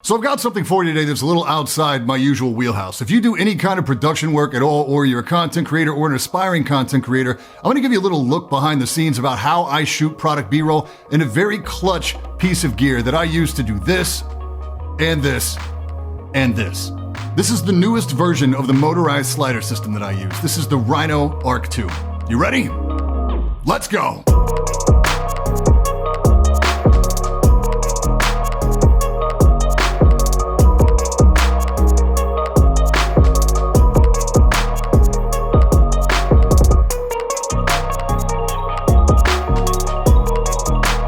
So I've got something for you today that's a little outside my usual wheelhouse. If you do any kind of production work at all, or you're a content creator or an aspiring content creator, I'm going to give you a little look behind the scenes about how I shoot product B-roll in a very clutch piece of gear that I use to do this, and this, and this. This is the newest version of the motorized slider system that I use. This is the Rhino Arc 2. You ready? Let's go!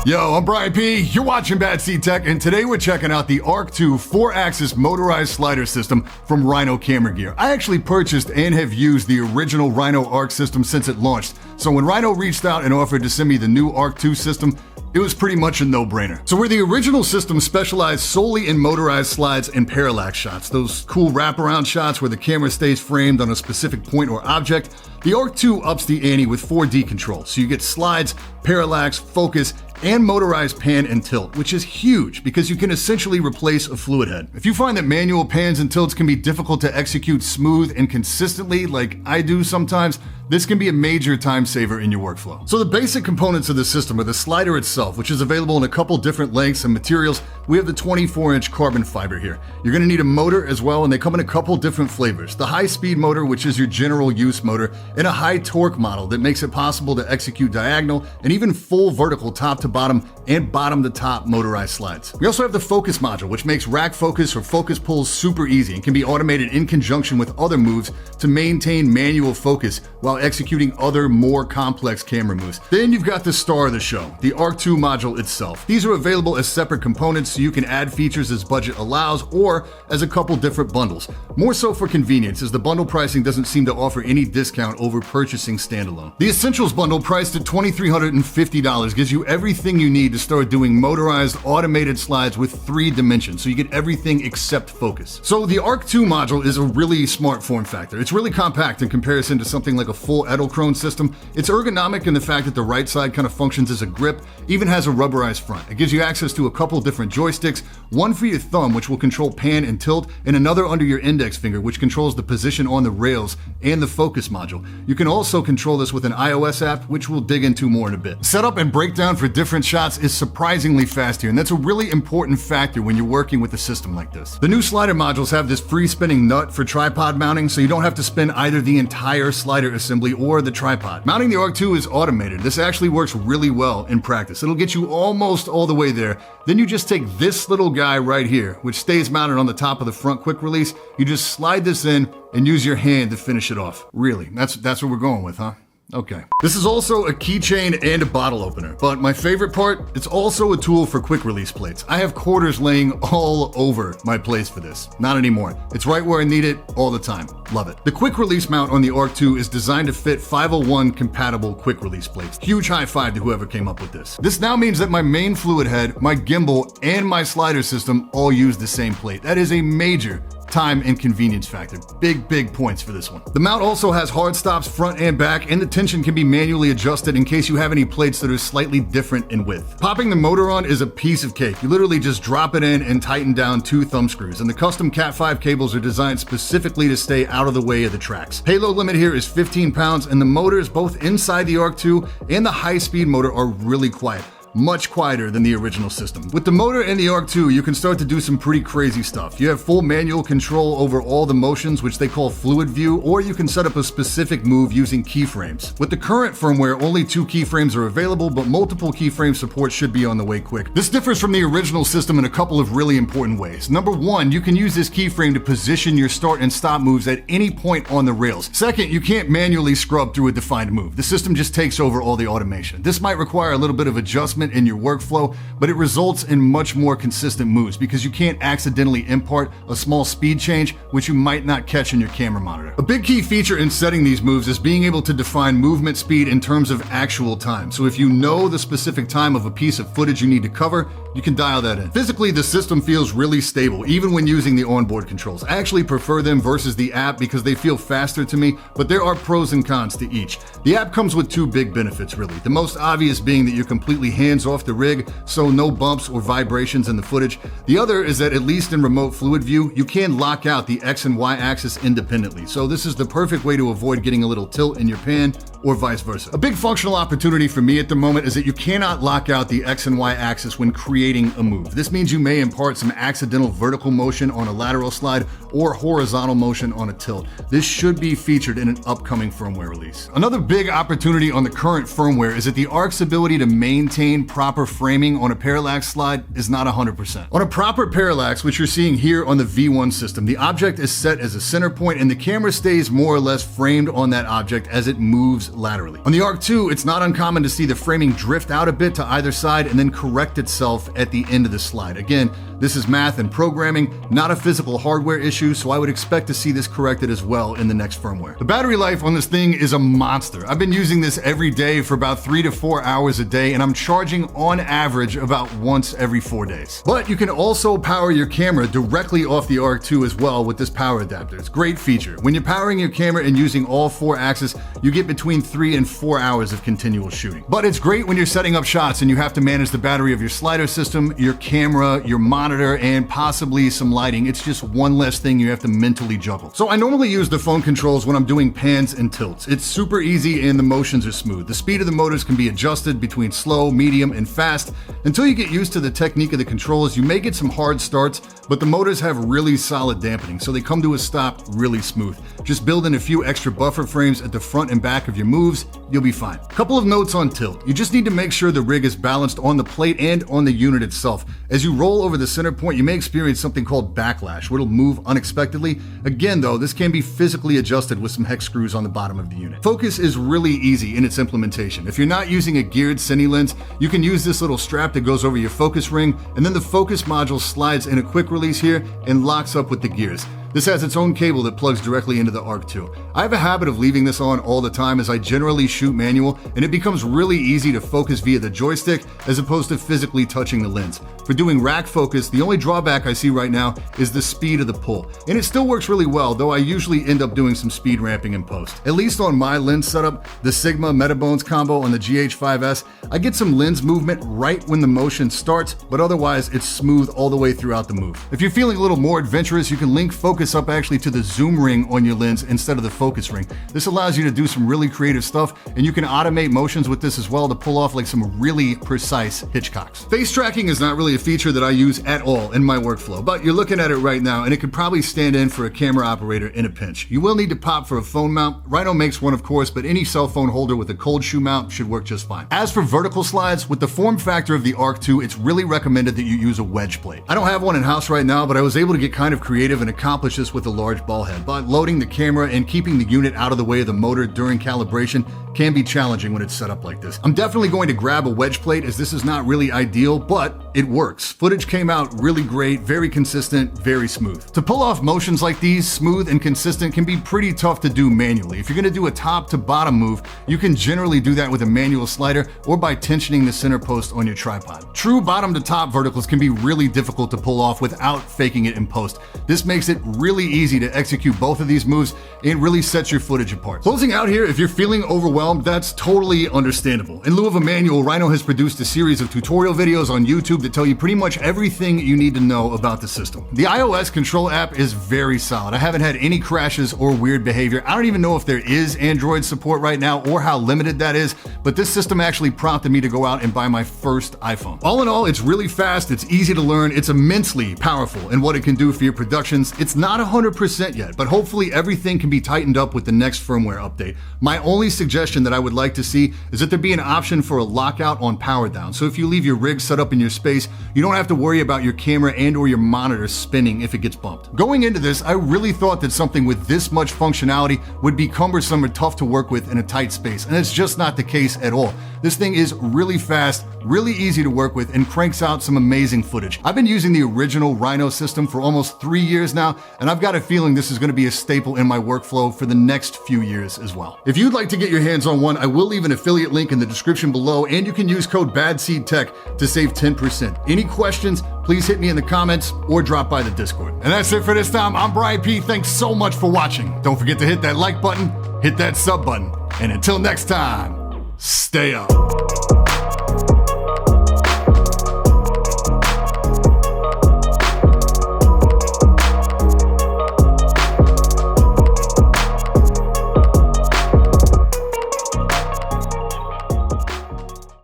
Yo, I'm Brian P. You're watching Bad Seed Tech, and today we're checking out the Arc 2 4-axis motorized slider system from Rhino Camera Gear. I actually purchased and have used the original Rhino Arc system since it launched, so when Rhino reached out and offered to send me the new Arc 2 system, it was pretty much a no-brainer. So where the original system specialized solely in motorized slides and parallax shots, those cool wraparound shots where the camera stays framed on a specific point or object, the Arc 2 ups the ante with 4D control. So you get slides, parallax, focus, and motorized pan and tilt, which is huge because you can essentially replace a fluid head. If you find that manual pans and tilts can be difficult to execute smooth and consistently like I do sometimes, this can be a major time saver in your workflow. So the basic components of the system are the slider itself, which is available in a couple different lengths and materials. We have the 24-inch carbon fiber here. You're gonna need a motor as well, and they come in a couple different flavors. The high-speed motor, which is your general use motor, and a high torque model that makes it possible to execute diagonal and even full vertical top to bottom and bottom to top motorized slides. We also have the focus module, which makes rack focus or focus pulls super easy and can be automated in conjunction with other moves to maintain manual focus while executing other more complex camera moves. Then you've got the star of the show, the Arc 2 module itself. These are available as separate components so you can add features as budget allows or as a couple different bundles. More so for convenience, as the bundle pricing doesn't seem to offer any discount over purchasing standalone. The Essentials bundle, priced at $2,350, gives you everything you need to start doing motorized automated slides with 3 dimensions, so you get everything except focus. So the Arc 2 module is a really smart form factor. It's really compact in comparison to something like a full Edelkrone system. It's ergonomic in the fact that the right side kind of functions as a grip, even has a rubberized front. It gives you access to a couple different joysticks, one for your thumb, which will control pan and tilt, and another under your index finger, which controls the position on the rails and the focus module. You can also control this with an iOS app, which we'll dig into more in a bit. Setup and breakdown for different shots is surprisingly fast here, and that's a really important factor when you're working with a system like this. The new slider modules have this free spinning nut for tripod mounting, so you don't have to spin either the entire slider assembly or the tripod. Mounting the Arc 2 is automated. This actually works really well in practice. It'll get you almost all the way there. Then you just take this little guy right here, which stays mounted on the top of the front quick release. You just slide this in and use your hand to finish it off. Really, that's what we're going with, huh? Okay. This is also a keychain and a bottle opener, but my favorite part, it's also a tool for quick release plates. I have quarters laying all over my place for this. Not anymore. It's right where I need it all the time. Love it. The quick release mount on the Arc 2 is designed to fit 501 compatible quick release plates. Huge high five to whoever came up with this. This now means that my main fluid head, my gimbal, and my slider system all use the same plate. That is a major time and convenience factor. Big points for this one. The mount also has hard stops front and back, and the tension can be manually adjusted in case you have any plates that are slightly different in width. Popping the motor on is a piece of cake. You literally just drop it in and tighten down 2 thumb screws, and the custom Cat 5 cables are designed specifically to stay out of the way of the tracks. Payload limit here is 15 pounds, and the motors both inside the Arc 2 and the high-speed motor are really quiet. Much quieter than the original system. With the motor and the Arc 2, you can start to do some pretty crazy stuff. You have full manual control over all the motions, which they call fluid view, or you can set up a specific move using keyframes. With the current firmware, only 2 keyframes are available, but multiple keyframe support should be on the way quick. This differs from the original system in a couple of really important ways. Number 1, you can use this keyframe to position your start and stop moves at any point on the rails. Second, you can't manually scrub through a defined move. The system just takes over all the automation. This might require a little bit of adjustment in your workflow, but it results in much more consistent moves because you can't accidentally impart a small speed change, which you might not catch in your camera monitor. A big key feature in setting these moves is being able to define movement speed in terms of actual time. So if you know the specific time of a piece of footage you need to cover, you can dial that in. Physically, the system feels really stable, even when using the onboard controls. I actually prefer them versus the app because they feel faster to me, but there are pros and cons to each. The app comes with 2 big benefits, really. The most obvious being that you're completely hands hands off the rig, so no bumps or vibrations in the footage. The other is that, at least in remote fluid view, you can lock out the X and Y axis independently. So this is the perfect way to avoid getting a little tilt in your pan, or vice versa. A big functional opportunity for me at the moment is that you cannot lock out the X and Y axis when creating a move. This means you may impart some accidental vertical motion on a lateral slide or horizontal motion on a tilt. This should be featured in an upcoming firmware release. Another big opportunity on the current firmware is that the ARC's ability to maintain proper framing on a parallax slide is not 100%. On a proper parallax, which you're seeing here on the V1 system, the object is set as a center point and the camera stays more or less framed on that object as it moves laterally. On the ARC 2, it's not uncommon to see the framing drift out a bit to either side and then correct itself at the end of the slide. Again, this is math and programming, not a physical hardware issue, so I would expect to see this corrected as well in the next firmware. The battery life on this thing is a monster. I've been using this every day for about 3 to 4 hours a day, and I'm charging on average about once every 4 days. But you can also power your camera directly off the ARC 2 as well with this power adapter. It's a great feature. When you're powering your camera and using all 4 axes, you get between 3 and 4 hours of continual shooting. But it's great when you're setting up shots and you have to manage the battery of your slider system, your camera, your monitor, and possibly some lighting. It's just one less thing you have to mentally juggle. So I normally use the phone controls when I'm doing pans and tilts. It's super easy and the motions are smooth. The speed of the motors can be adjusted between slow, medium, and fast. Until you get used to the technique of the controls, you may get some hard starts, but the motors have really solid dampening, so they come to a stop really smooth. Just build in a few extra buffer frames at the front and back of your moves, you'll be fine. Couple of notes on tilt. You just need to make sure the rig is balanced on the plate and on the unit itself. As you roll over the center point, you may experience something called backlash, where it'll move unexpectedly. Again though, this can be physically adjusted with some hex screws on the bottom of the unit. Focus is really easy in its implementation. If you're not using a geared cine lens, you can use this little strap that goes over your focus ring, and then the focus module slides in a quick release here and locks up with the gears. This has its own cable that plugs directly into the ARC 2. I have a habit of leaving this on all the time as I generally shoot manual, and it becomes really easy to focus via the joystick as opposed to physically touching the lens. For doing rack focus, the only drawback I see right now is the speed of the pull. And it still works really well, though I usually end up doing some speed ramping in post. At least on my lens setup, the Sigma Metabones combo on the GH5S, I get some lens movement right when the motion starts, but otherwise it's smooth all the way throughout the move. If you're feeling a little more adventurous, you can link focus up actually to the zoom ring on your lens instead of the focus ring. This allows you to do some really creative stuff, and you can automate motions with this as well to pull off like some really precise Hitchcocks. Face tracking is not really a feature that I use at all in my workflow, but you're looking at it right now and it could probably stand in for a camera operator in a pinch. You will need to pop for a phone mount. Rhino makes one of course, but any cell phone holder with a cold shoe mount should work just fine. As for vertical slides, with the form factor of the ARC 2, it's really recommended that you use a wedge plate. I don't have one in house right now, but I was able to get kind of creative and accomplish this with a large ball head, but loading the camera and keeping the unit out of the way of the motor during calibration can be challenging when it's set up like this. I'm definitely going to grab a wedge plate as this is not really ideal, but it works. Footage came out really great, very consistent, very smooth. To pull off motions like these, smooth and consistent, can be pretty tough to do manually. If you're gonna do a top to bottom move, you can generally do that with a manual slider or by tensioning the center post on your tripod. True bottom to top verticals can be really difficult to pull off without faking it in post. This makes it really easy to execute both of these moves and really sets your footage apart. Closing out here, if you're feeling overwhelmed, that's totally understandable. In lieu of a manual, Rhino has produced a series of tutorial videos on YouTube that tell you pretty much everything you need to know about the system. The iOS control app is very solid. I haven't had any crashes or weird behavior. I don't even know if there is Android support right now or how limited that is, but this system actually prompted me to go out and buy my first iPhone. All in all, it's really fast, it's easy to learn, it's immensely powerful in what it can do for your productions. It's not 100% yet, but hopefully everything can be tightened up with the next firmware update. My only suggestion that I would like to see is that there be an option for a lockout on power down. So if you leave your rig set up in your space, you don't have to worry about your camera and or your monitor spinning if it gets bumped. Going into this, I really thought that something with this much functionality would be cumbersome or tough to work with in a tight space, and it's just not the case at all. This thing is really fast, really easy to work with, and cranks out some amazing footage. I've been using the original Rhino system for almost 3 years now, and I've got a feeling this is going to be a staple in my workflow for the next few years as well. If you'd like to get your hands on one, I will leave an affiliate link in the description below, and you can use code BADSEEDTech to save 10%. Any questions, please hit me in the comments or drop by the Discord. And that's it for this time. I'm Brian P. Thanks so much for watching. Don't forget to hit that like button, hit that sub button, and until next time, stay up.